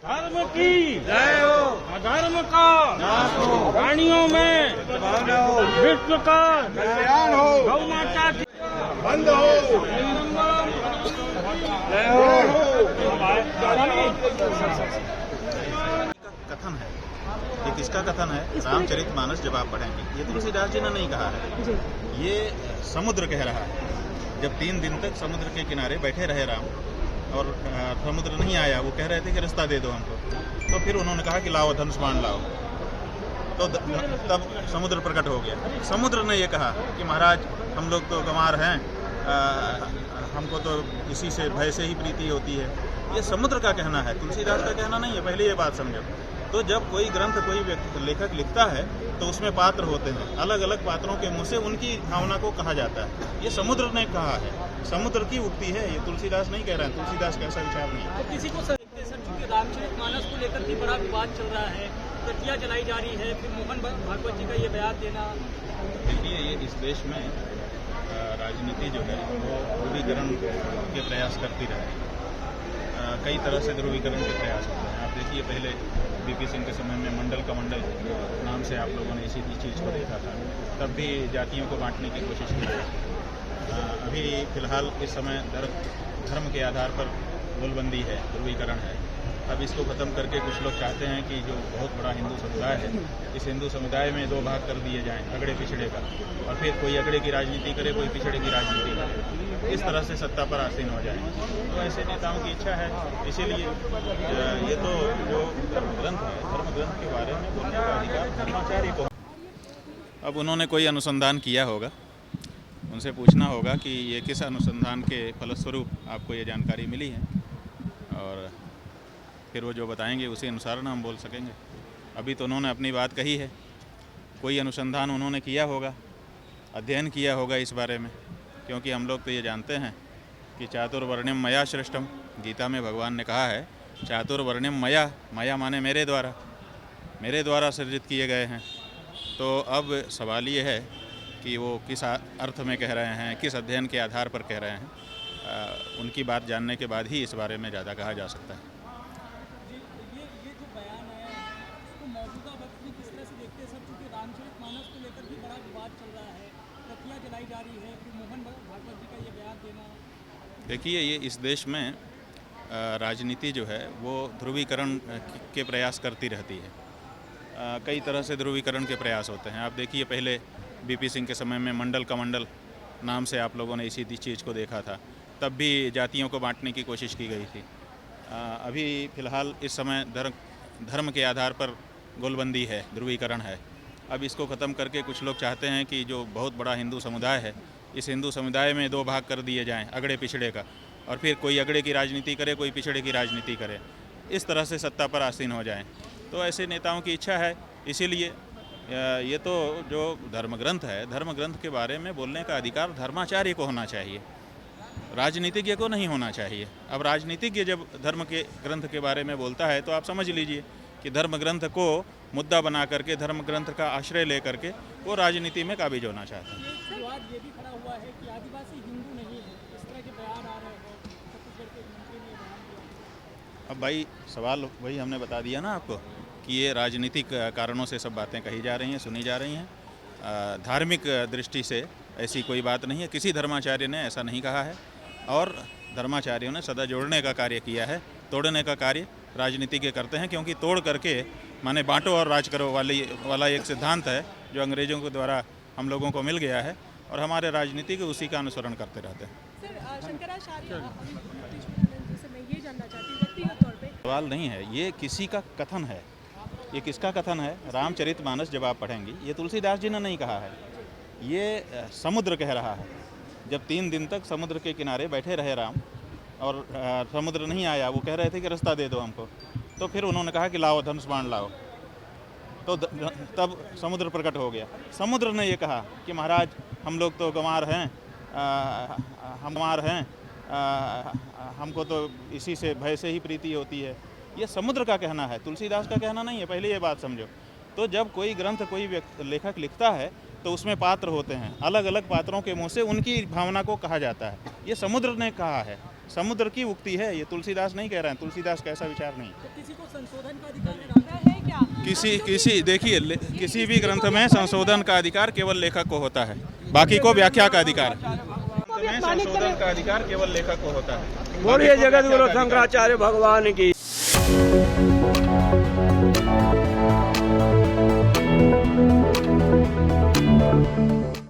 धर्म की जय हो। अधर्म का नाश हो। प्राणियों में विश्व का कल्याण हो। गौ माता की बंद हो। जय हो। कथन है, ये किसका कथन है? रामचरितमानस जब आप पढ़ेंगे, ये तुलसीदास जी ने नहीं कहा है, ये समुद्र कह रहा है। जब 3 दिन तक समुद्र के किनारे बैठे रहे राम और समुद्र नहीं आया, वो कह रहे थे कि रास्ता दे दो हमको, तो फिर उन्होंने कहा कि लाओ धनुष बाण लाओ, तो तब समुद्र प्रकट हो गया। समुद्र ने ये कहा कि महाराज हम लोग तो गंवार हैं, हमको तो इसी से भय से ही प्रीति होती है। ये समुद्र का कहना है, तुलसीदास का कहना नहीं है, पहले ये बात समझो। तो जब कोई ग्रंथ कोई लेखक लिखता है तो उसमें पात्र होते हैं, अलग अलग पात्रों के मुंह से उनकी भावना को कहा जाता है। ये समुद्र ने कहा है, समुद्र की उक्ति है, ये तुलसीदास नहीं कह रहे हैं। तुलसीदास का ऐसा विचार नहीं है। तो किसी को सर चूंकि रामचरितमानस को लेकर भी बड़ा विवाद चल रहा है, प्रतियां जलाई जा रही है, फिर मोहन भागवत जी का ये बयान देना। देखिए, ये इस देश में राजनीति जो है वो ध्रुवीकरण के प्रयास करती रहे। कई तरह से ध्रुवीकरण के प्रयास होते हैं। आप देखिए, पहले बीपी सिंह के समय में मंडल का मंडल नाम से आप लोगों ने इसी चीज़ को देखा था, तब भी जातियों को बांटने की कोशिश की गई। अभी फिलहाल इस समय धर्म के आधार पर गोलबंदी है, ध्रुवीकरण है। अब इसको खत्म करके कुछ लोग चाहते हैं कि जो बहुत बड़ा हिंदू समुदाय है, इस हिंदू समुदाय में 2 भाग कर दिए जाएं, अगड़े पिछड़े का, और फिर कोई अगड़े की राजनीति करे, कोई पिछड़े की राजनीति करे, इस तरह से सत्ता पर आसीन हो जाए। तो ऐसे नेताओं की इच्छा है, इसीलिए ये तो जो धर्म ग्रंथ है, धर्म ग्रंथ के बारे में बोलने का अधिकार धर्माचार्य को। अब उन्होंने कोई अनुसंधान किया होगा, उनसे पूछना होगा कि ये किस अनुसंधान के फलस्वरूप आपको ये जानकारी मिली है, और फिर वो जो बताएंगे उसी अनुसार ना हम बोल सकेंगे। अभी तो उन्होंने अपनी बात कही है, कोई अनुसंधान उन्होंने किया होगा, अध्ययन किया होगा इस बारे में, क्योंकि हम लोग तो ये जानते हैं कि चातुर्वर्ण्यम मया सृष्टम, गीता में भगवान ने कहा है चातुर्वर्ण्यम मया, मया माने मेरे द्वारा सृजित किए गए हैं। तो अब सवाल ये है कि वो किस अर्थ में कह रहे हैं, किस अध्ययन के आधार पर कह रहे हैं। उनकी बात जानने के बाद ही इस बारे में ज़्यादा कहा जा सकता है। ये जो बयान है उसको मौजूदा वक्त में किस तरह से देखते हैं सर? क्योंकि रामचरितमानस को लेकर भी बड़ा विवाद चल रहा है, प्रतियां जलाई जा रही है, फिर मोहन भागवत जी का ये बयान देना। देखिए, ये इस देश में राजनीति जो है वो ध्रुवीकरण के प्रयास करती रहती है। कई तरह से ध्रुवीकरण के प्रयास होते हैं। आप देखिए, पहले बीपी सिंह के समय में मंडल का मंडल नाम से आप लोगों ने इसी चीज़ को देखा था, तब भी जातियों को बांटने की कोशिश की गई थी। अभी फ़िलहाल इस समय धर्म के आधार पर गोलबंदी है, ध्रुवीकरण है। अब इसको ख़त्म करके कुछ लोग चाहते हैं कि जो बहुत बड़ा हिंदू समुदाय है, इस हिंदू समुदाय में 2 भाग कर दिए जाएं, अगड़े पिछड़े का, और फिर कोई अगड़े की राजनीति करे, कोई पिछड़े की राजनीति करे, इस तरह से सत्ता पर आसीन हो जाएं। तो ऐसे नेताओं की इच्छा है, इसीलिए ये तो जो धर्म ग्रंथ है, धर्म ग्रंथ के बारे में बोलने का अधिकार धर्माचार्य को होना चाहिए, राजनीतिज्ञ को नहीं होना चाहिए। अब राजनीतिज्ञ जब धर्म के ग्रंथ के बारे में बोलता है तो आप समझ लीजिए कि धर्म ग्रंथ को मुद्दा बना करके, धर्म ग्रंथ का आश्रय ले करके वो राजनीति में काबिज होना चाहता है। विवाद ये भी खड़ा हुआ है कि आदिवासी हिंदू नहीं है, इस तरह के बयान आ रहे हैं, छत्तीसगढ़ के मंत्री ने बयान दिया। अब भाई सवाल वही हमने बता दिया ना आपको कि ये राजनीतिक कारणों से सब बातें कही जा रही हैं, सुनी जा रही हैं। धार्मिक दृष्टि से ऐसी कोई बात नहीं है, किसी धर्माचार्य ने ऐसा नहीं कहा है, और धर्माचार्यों ने सदा जोड़ने का कार्य किया है, तोड़ने का कार्य राजनीतिज्ञ करते हैं, क्योंकि तोड़ करके माने बांटो और राज करो वाला एक सिद्धांत है जो अंग्रेज़ों के द्वारा हम लोगों को मिल गया है, और हमारे राजनीतिज्ञ उसी का अनुसरण करते रहते हैं। सर, शंकराचार्य से मैं ये जानना चाहती हूँ व्यक्तिगत तौर पे, सवाल नहीं है, ये किसी का कथन है। ये किसका कथन है? रामचरितमानस जब आप पढ़ेंगी, ये तुलसीदास जी ने नहीं कहा है, ये समुद्र कह रहा है। जब 3 दिन तक समुद्र के किनारे बैठे रहे राम और समुद्र नहीं आया, वो कह रहे थे कि रास्ता दे दो हमको, तो फिर उन्होंने कहा कि लाओ धनुष बाण लाओ, तो तब समुद्र प्रकट हो गया। समुद्र ने ये कहा कि महाराज हम लोग तो गंवार हैं, हमको तो इसी से भय से ही प्रीति होती है। ये समुद्र का कहना है, तुलसीदास का कहना नहीं है, पहले ये बात समझो। तो जब कोई ग्रंथ कोई लेखक लिखता है तो उसमें पात्र होते हैं, अलग अलग पात्रों के मुंह से उनकी भावना को कहा जाता है। ये समुद्र ने कहा है, समुद्र की उक्ति है, ये तुलसीदास नहीं कह रहे हैं, तुलसीदास का ऐसा विचार नहीं। तो किसी को संशोधन का अधिकार है क्या? किसी देखिए किसी भी ग्रंथ में संशोधन का अधिकार केवल लेखक को होता है, बाकी को व्याख्या का अधिकार है। संशोधन का अधिकार केवल लेखक को होता है। बोलिए जगत गुरु शंकराचार्य भगवान की।